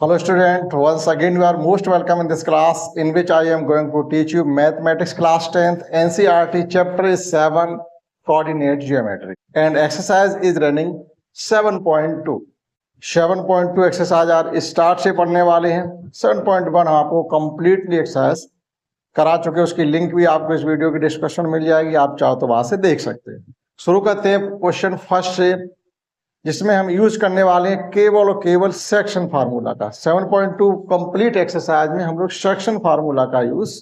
Hello student, once again you are most welcome in this class in which I am going to teach you mathematics class 10th NCERT chapter is 7 coordinate geometry and exercise is running 7.2 7.2 exercise आज start से पढ़ने वाले हैं। 7.1 हम आपको completely exercise करा चुके हैं, उसकी लिंक भी आपको इस वीडियो की डिस्क्रिप्शन मिल जाएगी, आप चाहो तो वहां से देख सकते हैं। शुरू करते हैं क्वेश्चन फर्स्ट से, जिसमें हम यूज करने वाले हैं केवल और केवल सेक्शन फार्मूला का। 7.2 कंप्लीट एक्सरसाइज में हम लोग सेक्शन फार्मूला का यूज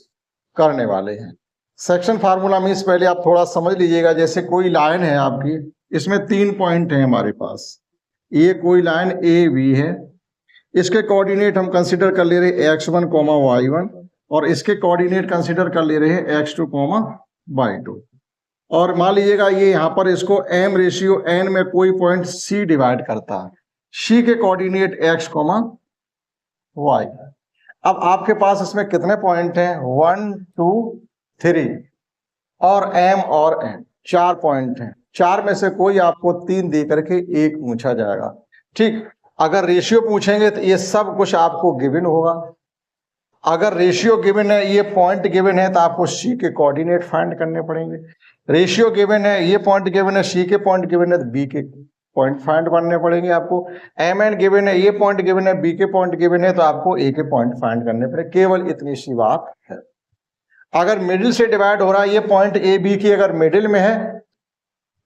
करने वाले हैं। सेक्शन फार्मूला मीन्स पहले आप थोड़ा समझ लीजिएगा, जैसे कोई लाइन है आपकी, इसमें 3 पॉइंट है हमारे पास। ये कोई लाइन ए बी है, इसके कोऑर्डिनेट हम कंसीडर कर ले रहे हैं x1, y1 और इसके कोऑर्डिनेट कंसीडर कर ले रहे हैं x2, y2। और मान लीजिएगा ये यहाँ पर इसको m रेशियो n में कोई पॉइंट c डिवाइड करता है, c के कोऑर्डिनेट x, y। अब आपके पास इसमें कितने पॉइंट हैं? 1, 2, 3 और m और n, 4 पॉइंट हैं। 4 में से कोई आपको 3 दे करके 1 पूछा जाएगा। ठीक, अगर रेशियो पूछेंगे तो ये सब कुछ आपको गिवन होगा। अगर रेशियो गिवन है, ये पॉइंट गिवन है, तो आपको c के कोऑर्डिनेट फाइंड करने पड़ेंगे। रेशियो गिवन है, ये पॉइंट गिवन है, c के पॉइंट गिवन है, तो b के पॉइंट फाइंड करने पड़ेंगे आपको। m n गिवन है, ये पॉइंट गिवन है, b के पॉइंट गिवन है, तो आपको a के पॉइंट फाइंड करने पड़ेंगे। केवल इतनी सी बात है। अगर मिडिल से डिवाइड हो रहा है, ये पॉइंट a b की अगर मिडिल में है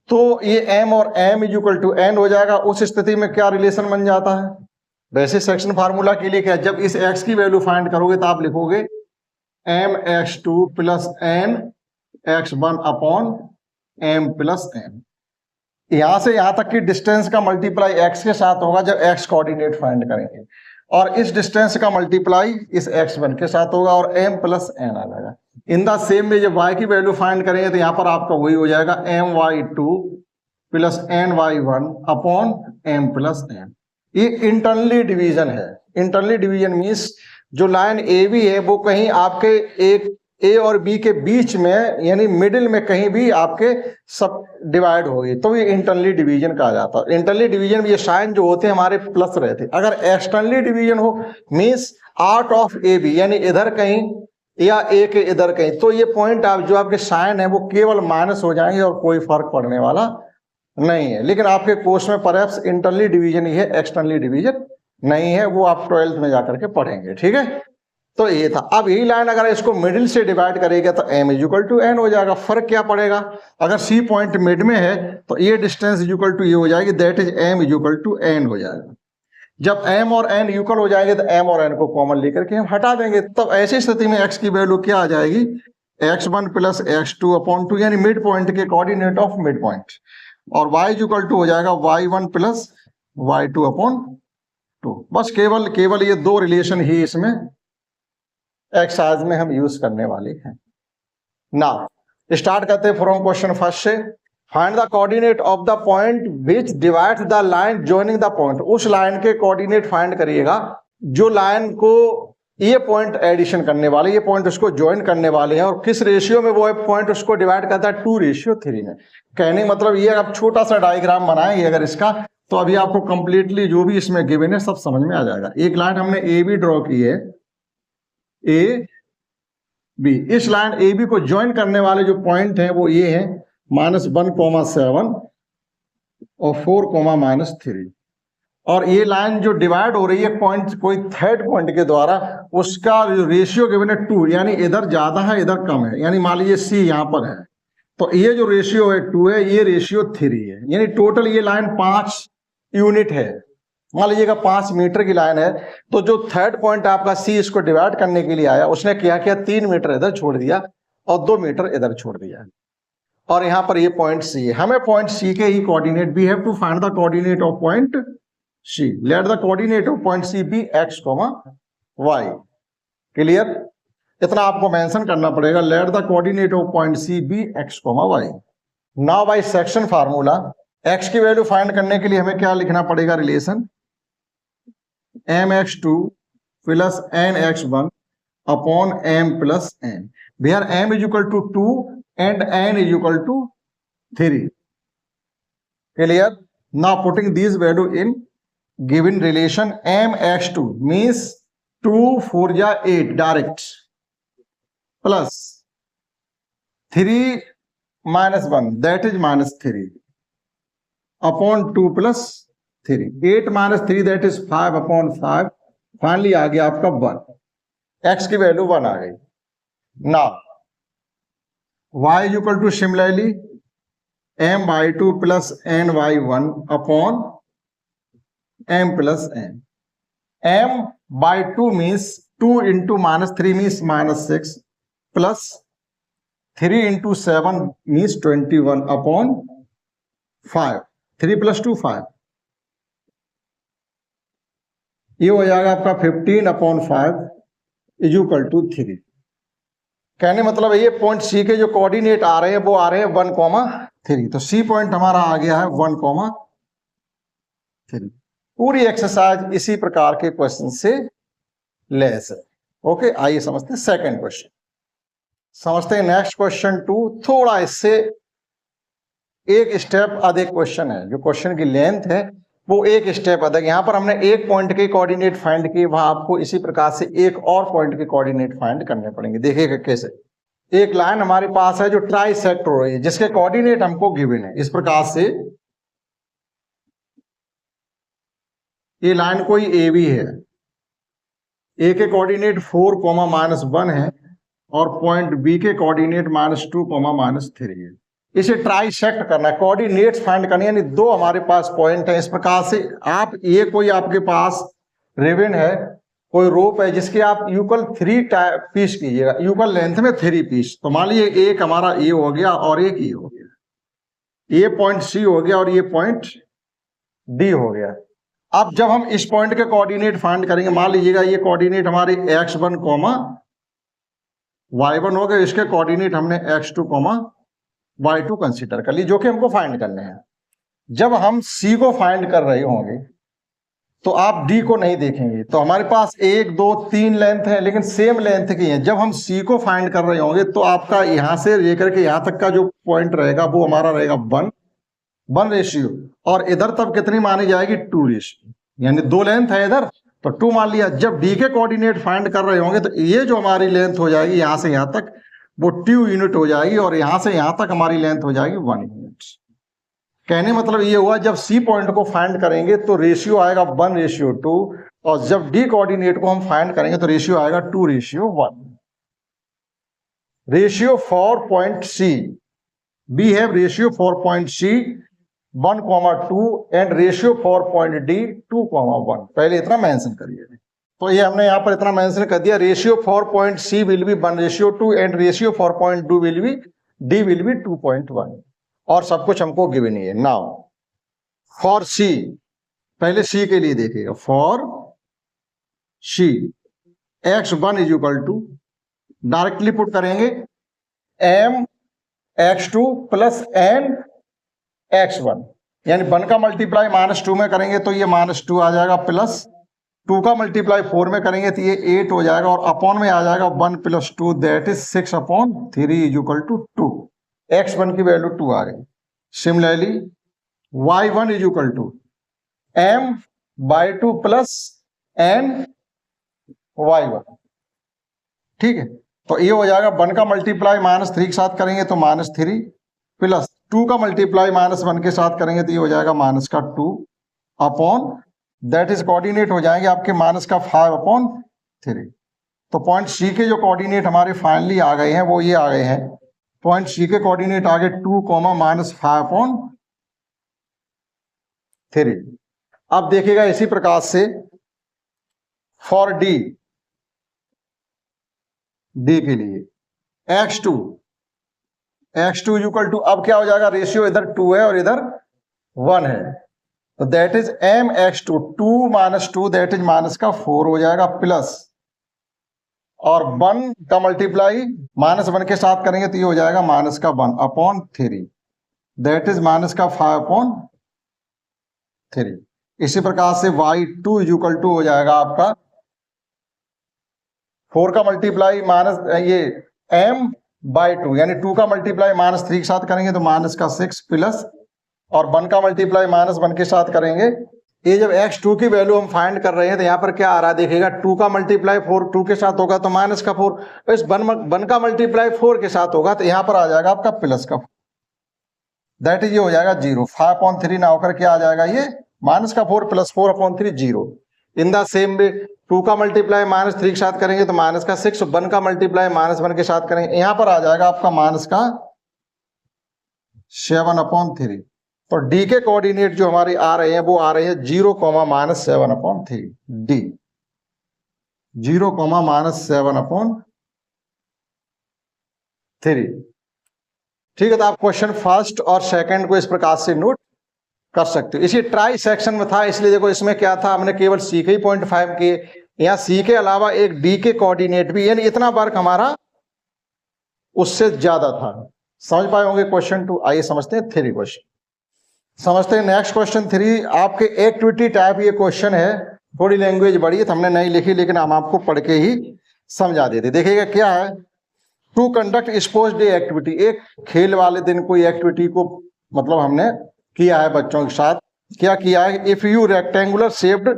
तो ये m और m इक्वल टू n हो जाएगा। उस स्थिति में क्या रिलेशन बन जाता है? वैसे सेक्शन फार्मूला के लिए क्या, जब इस x की वैल्यू फाइंड करोगे तो आप लिखोगे mx2 plus n x1 upon m plus n। यहां से यहां तक की डिस्टेंस का मल्टीप्लाई x के साथ होगा जब x कोऑर्डिनेट फाइंड करेंगे, और इस डिस्टेंस का मल्टीप्लाई इस x1 के साथ होगा और m प्लस n आ जाएगा। इन द सेम में जब y की वैल्यू फाइंड करेंगे तो यहाँ पर आपका वही हो जाएगा my2 plus ny1 upon m plus n। ये इंटरनली डिवीजन है। इंटरनली डिवीजन मीन्स जो लाइन ए बी है वो कहीं आपके एक ए और बी के बीच में यानी मिडिल में कहीं भी आपके सब डिवाइड हो गई, तो ये इंटरनली डिवीजन कहा जाता है। इंटरनली डिवीजन में ये साइन जो होते हैं हमारे प्लस रहते। अगर एक्सटर्नली डिवीजन हो means out of A B यानी इधर कहीं या ए के इधर कहीं, तो ये पॉइंट आप जो आपके साइन है वो केवल माइनस हो जाएंगे और कोई फर्क पड़ने वाला नहीं है। लेकिन आपके कोर्स में परहैप्स इंटरनली डिवीजन ही है, एक्सटर्नली डिवीजन नहीं है, वो आप 12th में जाकर के पढ़ेंगे। ठीक है, तो ये था। अब यही लाइन अगर इसको मिडिल से डिवाइड करेगा तो m इक्वल टू n हो जाएगा। फर्क क्या पड़ेगा? अगर c पॉइंट मिड में है तो ये डिस्टेंस इक्वल टू ये हो जाएगी, that is m equal to n हो जाएगा। जब m और n इक्वल हो जाएंगे तो m और n को कॉमन लेकर के हम हटा देंगे। तब ऐसी स्थिति में x की वैल्यू क्या आ जाएगी? x1 प्लस x2 अपॉन 2 यानी मिड पॉइंट के कोऑर्डिनेट ऑफ मिड पॉइंट, और y इक्वल टू हो जाएगा y1 प्लस y2 अपॉन 2। बस केवल ये दो रिलेशन ही इसमें एक्सरसाइज में हम यूज करने वाले हैं। नाउ स्टार्ट करते हैं फ्रॉम क्वेश्चन फर्स्ट से। Find the coordinate of the point which divides the line joining the point. उस लाइन के कोऑर्डिनेट फाइंड करिएगा जो लाइन को ये पॉइंट एडिशन करने वाले, ये पॉइंट उसको ज्वाइन करने वाले हैं, और किस रेशियो में वो पॉइंट उसको डिवाइड करता है? 2:3 में। कहने मतलब ये आप छोटा सा डायग्राम बनाएंगे अगर इसका, तो अभी आपको कंप्लीटली जो भी इसमें गिवन है सब समझ में आ जाएगा। एक लाइन हमने ए बी ड्रॉ की है, ए बी। इस लाइन ए बी को ज्वाइन करने वाले जो पॉइंट हैं वो ये हैं -1,7 और 4,-3। और ये लाइन जो डिवाइड हो रही है पॉइंट कोई थर्ड पॉइंट के द्वारा, उसका जो रेशियो गिवन है 2, यानी इधर ज्यादा है इधर कम है। यानी मान लीजिए सी यहाँ पर है तो ये जो रेशियो है 2 है, ये रेशियो 3 है। यानी टोटल ये लाइन 5 यूनिट है। मान लीजिएगा 5 मीटर की लाइन है, तो जो थर्ड पॉइंट आपका सी इसको डिवाइड करने के लिए आया, उसने क्या किया? 3 मीटर इधर छोड़ दिया और 2 मीटर इधर छोड़ दिया, और यहां पर ये पॉइंट सी है। हमें पॉइंट सी के ही कोऑर्डिनेट भी have to find the coordinate of point C. Let the coordinate of point C be x, y। Clear? इतना आपको मेंशन करना पड़ेगा। Let the coordinate of point C be x, y। Now by section formula x की value find करने के लिए हमें क्या लिखना पड़ेगा? Relation mx2 plus nx1 upon m plus n, where m is equal to 2 and n is equal to 3। Clear? Now putting this value in given relation mx2 means 2 4 जा 8 direct plus 3 minus 1 that is minus 3 upon 2 plus 3 8 minus 3 that is 5 upon 5 finally आ गया आपका 1 x की value 1 आ गई। Now y is equal to similarly m by 2 plus n by 1 upon m plus n। m by 2 means 2 into minus 3 means minus 6 plus 3 into 7 means 21 upon 5 3 plus 2 5 ये हो जाएगा आपका 15 upon 5 is equal to 3। कहने मतलब ये point C के जो coordinate आ रहे हैं वो आ रहे हैं 1,3। तो सी पॉइंट हमारा आ गया है 1,3। पूरी एक्सरसाइज इसी प्रकार के क्वेश्चन से लेस है। ओके, आइए समझते हैं सेकंड क्वेश्चन। समझते हैं नेक्स्ट क्वेश्चन 2। थोड़ा इससे एक स्टेप अधिक क्वेश्चन है। जो क्वेश्चन की लेंथ है वो एक स्टेप अधिक। यहां पर हमने एक पॉइंट के कोऑर्डिनेट फाइंड किए, वहां आपको इसी प्रकार से एक और पॉइंट के कोऑर्डिनेट फाइंड करने पड़ेंगे। देखिएगा कैसे। एक लाइन हमारे पास है जो ट्राइसेक्ट हो रही है, जिसके कोऑर्डिनेट हमको गिवन है। इस प्रकार से ये लाइन कोई ए बी है, ए के कोऑर्डिनेट 4,-1 है और पॉइंट बी के कोऑर्डिनेट -2,-3 है। इसे ट्राइसेक्ट करना है, कोऑर्डिनेट्स फाइंड करनी है, यानी दो हमारे पास पॉइंट है। इस प्रकार से आप ये कोई आपके पास रिबन है, कोई रोप है जिसके आप इक्वल 3 पीस कीजिएगा, इक्वल लेंथ में 3 पीस। तो मान लीजिए एक हमारा ए हो गया और एक ये हो गया, ये पॉइंट सी हो गया और ये पॉइंट डी हो गया। अब जब हम इस पॉइंट के कोऑर्डिनेट फाइंड करेंगे, मान लीजिएगा ये कोऑर्डिनेट हमारे x1, y1 हो गए, इसके कोऑर्डिनेट हमने x2, y2 कंसीडर कर ली, जो कि हमको फाइंड करने हैं। जब हम c को फाइंड कर रहे होंगे तो आप d को नहीं देखेंगे। तो हमारे पास 1 2 3 लेंथ है, लेकिन सेम लेंथ की है। जब हम c को फाइंड कर रहे होंगे तो आपका यहां से लेकर के यहां तक का जो पॉइंट रहेगा वो हमारा रहेगा 1 रेशियो, और इधर तब कितनी मानी जाएगी 2 रेशियो, यानी 2 लेंथ है इधर तो 2 मान लिया। जब d के कोऑर्डिनेट फाइंड कर रहे होंगे तो ये जो हमारी लेंथ हो जाएगी यहां से यहां तक वो 2 यूनिट हो जाएगी, और यहां से यहां तक हमारी लेंथ हो जाएगी 1 यूनिट। कहने मतलब ये हुआ जब सी पॉइंट को फाइंड करेंगे तो रेशियो आएगा 1:2, और जब डी कोऑर्डिनेट को हम फाइंड करेंगे तो रेशियो आएगा 2:1। Ratio for point C, we have ratio for point C 1,2 and ratio for point D 2,1। पहले इतना मेंशन करिए। तो ये हमने यहाँ पर इतना मेंशन कर दिया, ratio for point C will be 1:2 and ratio for point D will be 2.1, और सब कुछ हमको गिवन ही है। नाउ फॉर सी, पहले सी के लिए देखिएगा। For C x1 is equal to, directly put करेंगे mx2 प्लस nx1, यानी 1 का मल्टीप्लाई -2 में करेंगे तो ये -2 आ जाएगा, प्लस 2 का मल्टीप्लाई 4 में करेंगे तो ये 8 हो जाएगा, और अपॉन में आ जाएगा 1 + 2 that is 6/3 is equal to 2। x1 की वैल्यू 2 आ गई। Similarly y1 is equal to m/2 plus ny1। ठीक है, तो ये हो जाएगा 1 का मल्टीप्लाई -3 के साथ करेंगे तो -3, प्लस 2 का मल्टीप्लाई -1 के साथ करेंगे तो ये हो जाएगा -2 अपॉन दैट इज कोऑर्डिनेट हो जाएंगे आपके -5/3। तो पॉइंट सी के जो कोऑर्डिनेट हमारे फाइनली आ गए हैं वो ये आ गए हैं। पॉइंट सी के कोऑर्डिनेट आ गए 2, -5/3। अब देखिएगा इसी प्रकार से फॉर डी के लिए x2 इक्वल टू, अब क्या हो जाएगा, रेशियो इधर 2 है और इधर 1 है, तो that is mx2 2 - 2 that is -4 हो जाएगा, प्लस और 1 का मल्टीप्लाई -1 के साथ करेंगे तो ये हो जाएगा -1/3 दैट इज -5/3। इसी प्रकार से y2 इक्वल टू हो जाएगा आपका 4 का मल्टीप्लाई ये m/2, यानी 2 का मल्टीप्लाई -3 के साथ करेंगे तो -6, प्लस और 1 का मल्टीप्लाई -1 के साथ करेंगे ये जब x2 की वैल्यू हम फाइंड कर रहे हैं तो यहाँ पर क्या आ रहा है देखिएगा, 2 का मल्टीप्लाई 4 2 के साथ होगा तो माइनस का 4, इस 1 का मल्टीप्लाई 4 के साथ होगा तो यहाँ पर आ जाएगा आपका प्लस का, दैट इज ये हो जाएगा 0। 5/3 ना होकर क्या आ जाएगा, ये माइनस का 4 plus 4/3 0। In the same way 2 का मल्टीप्लाई -3 के साथ करेंगे तो माइनस का 6, 1 का मल्टीप्लाई -1 के साथ करेंगे, यहाँ पर आ जाएगा आपका माइनस का 7/3। तो डी के कोऑर्डिनेट जो हमारे आ रहे हैं वो आ रहे हैं 0, -7/3, डी 0, -7/3। ठीक है, तो आप क्वेश्चन फर्स्ट और सेकंड को इस प्रकार से नोट कर सकते हो। इसी ट्राई सेक्शन में था, इसलिए देखो इसमें क्या था, हमने केवल सी के ही 0.5 किए, यहाँ सी के अलावा एक डी के कोऑर्डिनेट भी, यानी इतना वर्क हमारा उससे ज्यादा था। समझ पाए होंगे क्वेश्चन 2। आइए समझते हैं 3 क्वेश्चन, समझते हैं नेक्स्ट क्वेश्चन 3। आपके एक्टिविटी टाइप ये क्वेश्चन है, थोड़ी लैंग्वेज बड़ी है तो हमने नहीं लिखी, लेकिन हम आपको पढ़ के ही समझा देते। देखिएगा क्या है, to conduct sports day activity, एक खेल वाले दिन कोई एक्टिविटी को मतलब हमने किया है बच्चों के साथ। क्या किया है, if you rectangular shaped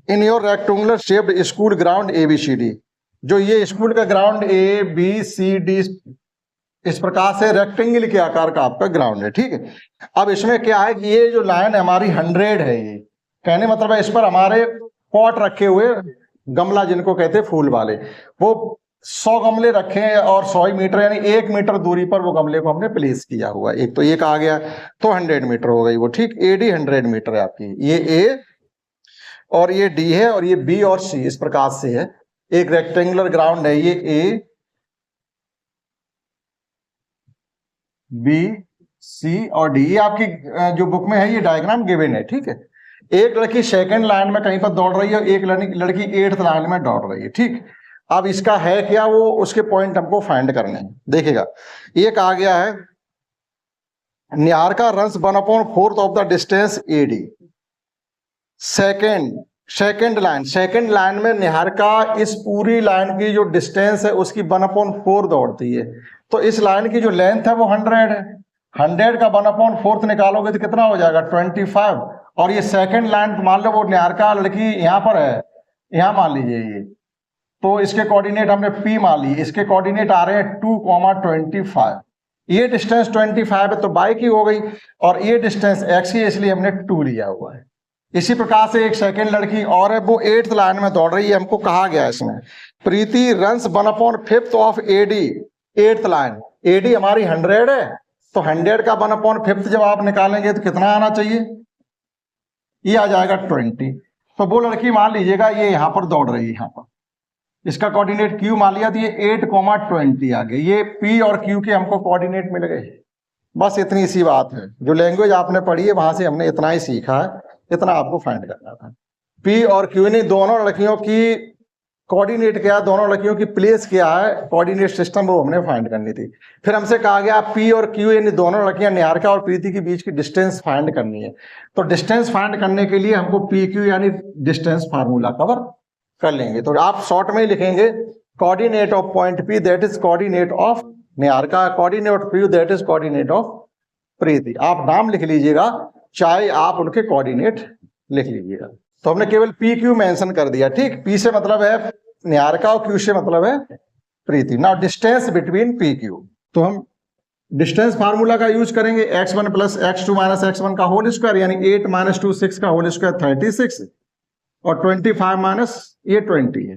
in your rectangular shaped school ground ABCD, जो ये स्कूल का ग्राउंड ABCD इस प्रकार से रेक्टेंगल के आकार का आपका ग्राउंड है। ठीक है, अब इसमें क्या है कि ये जो लाइन हमारी 100 है, ये कहने मतलब है इस पर हमारे पॉट रखे हुए, गमला जिनको कहते हैं फूल वाले, वो 100 गमले रखे हैं और 100 मीटर यानी 1 मीटर दूरी पर वो गमले को हमने प्लेस किया हुआ। एक तो एक आ गया तो 100 मीटर हो गई वो। ठीक, AD 100 मीटर है आपकी, ये A और ये D है और ये B और C इस प्रकार से है। एक रेक्टेंगुलर ग्राउंड है, ये A B C और D, ये आपकी जो बुक में है ये डायग्राम गिवन है। ठीक है, एक लड़की सेकंड लाइन में कहीं पर दौड़ रही है, एक लड़की 8th लाइन में दौड़ रही है। ठीक, अब इसका है क्या, वो उसके पॉइंट हमको फाइंड करने हैं। देखिएगा एक आ गया है, Niharika runs 1/4 of the distance AD। Second line में निहारिका इस पूरी लाइन की जो डिस्टेंस है उसकी 1/4 दौड़ती है, तो इस लाइन की जो लेंथ है वो 100 है। 100 का 1/4 निकालोगे तो कितना हो जाएगा, 25। और ये सेकंड लाइन मान लो वो निहारिका लड़की यहाँ पर है, यहाँ मान लीजिए ये, तो इसके कोऑर्डिनेट हमने P मान ली, इसके कोऑर्डिनेट आ रहे हैं 2,25। ये डिस्टेंस 25 है तो बाई की हो गई, और ये डिस्टेंस x ही, इसलिए हमने 2 लिया हुआ है। इसी प्रकार से एक सेकंड लड़की और है, वो 8th लाइन में दौड़ रही है। हमको कहा गया है इसमें, Preeti runs 1/5 of AD, 8th line, AD हमारी 100 है, तो 100 का 1/5 जब आप निकालेंगे तो कितना आना चाहिए, ये आ जाएगा 20। तो वो लड़की मान लीजिएगा ये यहाँ पर दौड़ रही है, यहाँ पर इसका कोऑर्डिनेट Q मान लिया, तो ये 8,20 आ गए। ये P और Q के हमको कोऑर्डिनेट मिल गए। बस इतनी सी बात है, जो लैंग्वेज आपने पढ़ी है वहां से हमने इतना ही सीखा है, इतना आपको फाइंड करना था। P और Q ने दोनों लड़कियों की कोऑर्डिनेट क्या, दोनों लड़कियों की प्लेस क्या है, कोऑर्डिनेट सिस्टम वो हमने फाइंड करनी थी। फिर हमसे कहा गया P और Q यानी दोनों लड़कियां निहारिका और प्रीति के बीच की डिस्टेंस फाइंड करनी है। तो डिस्टेंस फाइंड करने के लिए हमको PQ यानी डिस्टेंस फार्मूला कवर कर लेंगे। तो आप शॉर्ट में ही लिखेंगे, coordinate of point P that is coordinate of Niharika, coordinate of Q that is coordinate of Preeti. आप नाम लिख लीजिएगा, चाहे आप उनके कोऑर्डिनेट लिख लीजिएगा। तो हमने केवल PQ मेंशन कर दिया। ठीक, P से मतलब है निहारिका और Q से मतलब है प्रीति। नाउ डिस्टेंस बिटवीन PQ, तो हम डिस्टेंस फार्मूला का यूज करेंगे, x1 + x2 - x1 का होल स्क्वायर, यानी 8 - 2 6 का होल स्क्वायर 36, और 25 - ये 20 है,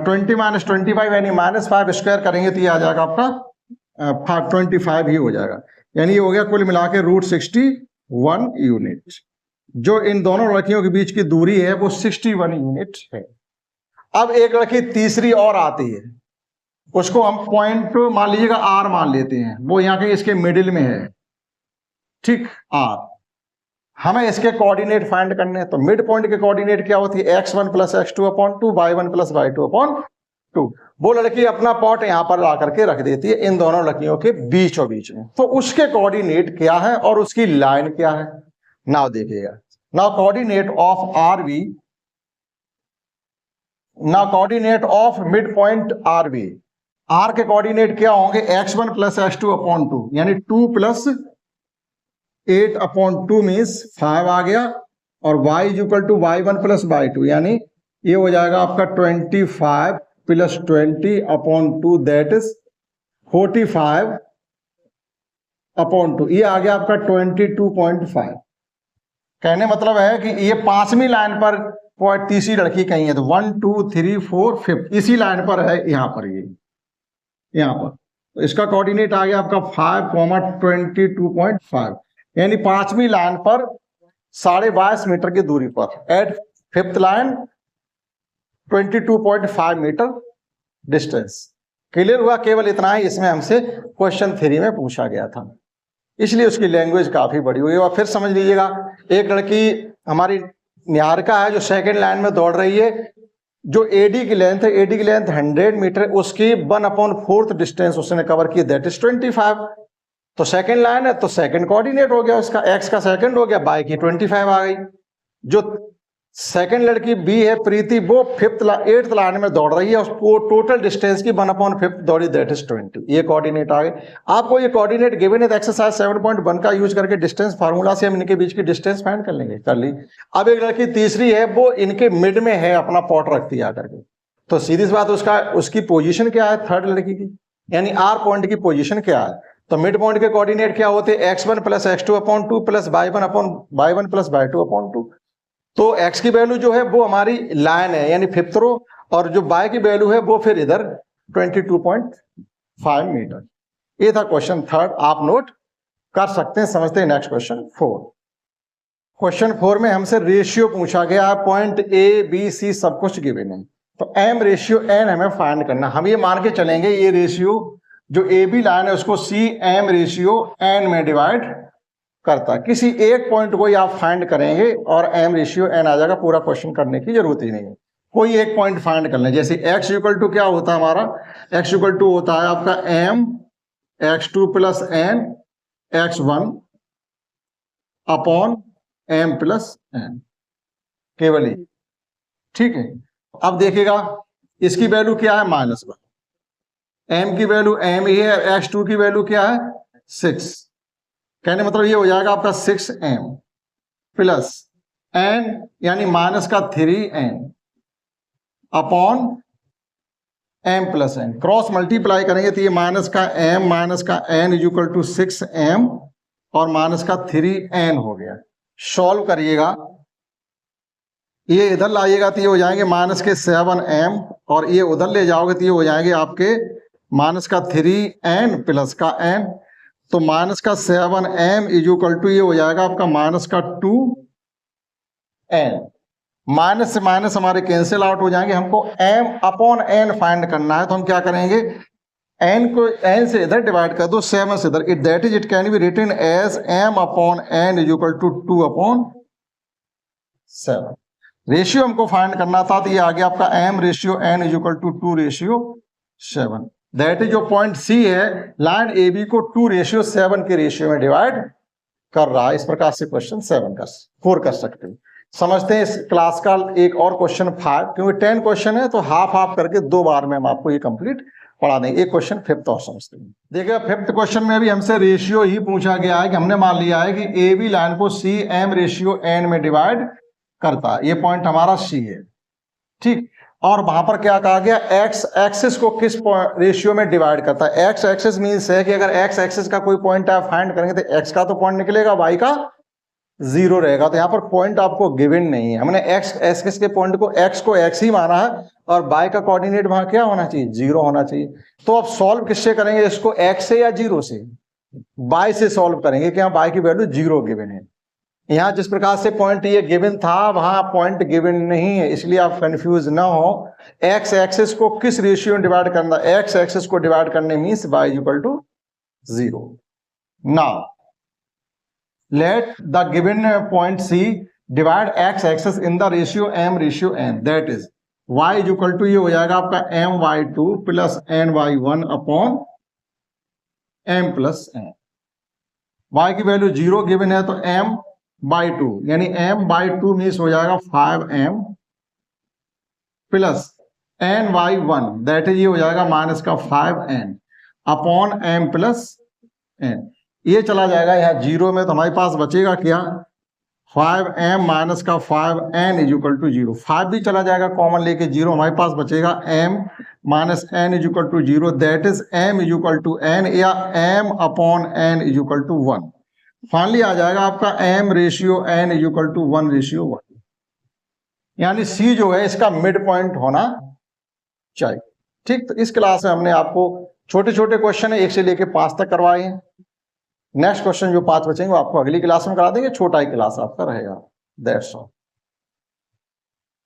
20 - 25 यानी -5 स्क्वायर करेंगे तो ये आ जाएगा आपका 25 ही हो जाएगा, यानी ये हो गया कुल मिला के √61 यूनिट। जो इन दोनों लड़कियों के बीच की दूरी है वो 61 यूनिट है। अब एक लड़की तीसरी और आती है, उसको हम पॉइंट मान लीजिएगा R मान लेते हैं, वो यहाँ के इसके मिडिल में है। ठीक, R, हमें इसके कोऑर्डिनेट फाइंड करने हैं। तो मिड पॉइंट के कोऑर्डिनेट क्या होती है, x1 + x2/2, y1 + y2/2। वो लड़की अपना पॉट यहां पर ला करके रख देती है इन दोनों लड़कियों के बीचों बीच में। तो उसके कोऑर्डिनेट क्या है और उसकी लाइन क्या है, नाउ देखिएगा। Now coordinate of RV, now coordinate of mid point RV, R के कोऑर्डिनेट क्या होंगे, x1 + x2/2, यानी 2 + 8/2 मीन्स 5 आ गया, और y is equal to y1 plus y2, यानी ये हो जाएगा आपका 25 प्लस 20/2, दैट इज 45/2। ये आ गया आपका 22.5। कहने मतलब है कि ये 5वीं लाइन पर तीसरी लड़की कहीं है, तो 1 2 3 4 5 इसी लाइन पर है, यहां पर ये यहां पर, तो इसका कोऑर्डिनेट आ गया आपका 5,22.5, यानी 5वीं लाइन पर 22.5 मीटर की दूरी पर, at 5th line 22.5 metre distance. Clear हुआ? केवल इतना ही इसमें हमसे क्वेश्चन 3 में पूछा गया था, इसलिए उसकी लैंग्वेज काफी बड़ी हुई। और फिर समझ लीजिएगा, एक लड़की हमारी निहारिका है जो सेकंड लाइन में दौड़ रही है, जो एडी की लेंथ है, एडी की लेंथ 100 मीटर, उसकी 1/4 डिस्टेंस उसने कवर की, दैट इज 25। तो सेकंड लाइन है तो सेकंड कोऑर्डिनेट हो गया उसका, एक्स का सेकंड हो गया, बाय की 25 आ गई। जो सेकंड लड़की बी है प्रीति, वो 8th लाइन में दौड़ रही है, उसको टोटल डिस्टेंस की 1/5 दौड़ी, दैट इज 20। ये कोऑर्डिनेट आ गए। आपको ये कोऑर्डिनेट गिवन है, एक्सरसाइज 7.1 का यूज करके डिस्टेंस फार्मूला से हम इनके बीच की डिस्टेंस फाइंड कर लेंगे, कर ली। अब एक लड़की तीसरी है, वो इनके मिड में है, अपना पॉट रखती है आकर के, तो सीधी सी बात उसकी पोजीशन क्या है थर्ड लड़की की, यानी आर पॉइंट की पोजीशन क्या है। तो मिड पॉइंट के कोऑर्डिनेट क्या होते हैं, x1 plus x2/2 plus y1 plus y2/2। तो x की वैल्यू जो है वो हमारी लाइन है, यानी 5th रो, और जो y की वैल्यू है वो फिर इधर 22.5 मीटर। ये था क्वेश्चन 3, आप नोट कर सकते हैं, समझते हैं। Next question 4। क्वेश्चन 4 में हमसे रेशियो पूछा गया, पॉइंट ए बी सी सब कुछ गिवन है, तो m रेशियो n हमें फाइंड करना। हम ये मान के चलेंगे ये रेशियो जो ए बी लाइन है उसको सी m रेशियो n में डिवाइड करता है। किसी एक पॉइंट को ही आप फाइंड करेंगे और m रेशियो n आ जाएगा, पूरा क्वेश्चन करने की जरूरत ही नहीं है, कोई एक पॉइंट फाइंड कर लें। जैसे x इक्वल टू क्या होता है हमारा, x इक्वल टू होता है आपका m x2 plus n x1 upon m plus n, केवल ही, ठीक है। अब देखिएगा इसकी वैल्यू क्या है, -1, m की वैल्यू m ही है, x2 की वैल्यू क्या है 6, कहने मतलब ये हो जाएगा आपका 6m प्लस n यानी -3n upon m plus n, cross multiply करेंगे तो ये -m is equal to 6m और -3n हो गया। सॉल्व करिएगा, ये इधर लाइएगा तो ये हो जाएंगे -7m, और ये उधर ले जाओगे तो ये हो जाएंगे आपके -3n प्लस का n, तो -7m इज इक्वल टू ये हो जाएगा आपका -2n। माइनस से माइनस हमारे कैंसिल आउट हो जाएंगे, हमको m अपॉन n फाइंड करना है, तो हम क्या करेंगे, n को n से इधर डिवाइड कर दो, 7 से इधर, that is it can be written as m upon n is equal to 2/7। Ratio हमको फाइंड करना था, तो ये आ गया आपका m ratio n is equal to 2/7। That is जो पॉइंट C है, लाइन AB को 2/7 के रेशियो में डिवाइड कर रहा है। इस प्रकार से क्वेश्चन 4 कर सकते हैं। समझते हैं इस क्लास का एक और क्वेश्चन 5, क्योंकि 10 क्वेश्चन है तो हाफ करके 2 बार में हम आपको ये कंप्लीट पढ़ा देंगे। एक क्वेश्चन 5th और समझते हैं। देखिए 5th क्वेश्चन में भी हमसे रेशियो ही पूछा गया है, कि हमने मान लिया है कि AB लाइन को CM रेशियो n में डिवाइड करता है, ये पॉइंट हमारा C है, ठीक। और वहां पर क्या कहा गया, x एक्सिस को किस रेशियो में डिवाइड करता है। x एक्सिस मींस है कि अगर x एक्सिस का कोई पॉइंट आप फाइंड करेंगे तो x का तो पॉइंट निकलेगा, y का 0 रहेगा, तो यहाँ पर पॉइंट आपको गिवन नहीं है। हमने x एक्सिस के पॉइंट को x ही माना है, और y का कोऑर्डिनेट वहां क्या होना चाहिए, 0 होना चाहिए। तो अब सॉल्व किससे करेंगे इसको, x से या 0 से, y से सॉल्व करेंगे, कि y की वैल्यू 0 गिवन है। यहाँ जिस प्रकार से पॉइंट ये गिवन था, वहां पॉइंट गिवन नहीं है, इसलिए आप कंफ्यूज ना हो। x एक्सिस को किस रेशियो में डिवाइड करना, x एक्सिस को डिवाइड करने means y equal to 0। Now let the given point C divide x axis in the ratio m ratio n, that is y is equal to ये हो जाएगा आपका my2 plus ny1 upon m plus n। y की value 0 given है, तो m/2 यानी m/2 means हो जाएगा 5m plus ny1 that is ये हो जाएगा -5n upon m plus n। ये चला जाएगा यहाँ जीरो में, तो हमारे पास बचेगा क्या, 5m माइनस का 5n इज इक्वल टू 0। 5 भी चला जाएगा कॉमन लेके, जीरो हमारे पास बचेगा m minus n is equal to 0, that is m is equal to n या m upon n is equal to 1। Finally आ जाएगा आपका m ratio n is equal to 1 ratio 1, यानी C जो है इसका मिड पॉइंट होना चाहिए। ठीक, तो इस क्लास में हमने आपको छोटे छोटे क्वेश्चन है 1 से लेके 5 तक करवाए हैं। नेक्स्ट क्वेश्चन जो 5 बचेंगे वो आपको अगली क्लास में करा देंगे, छोटा ही क्लास आपका रहेगा। That's all.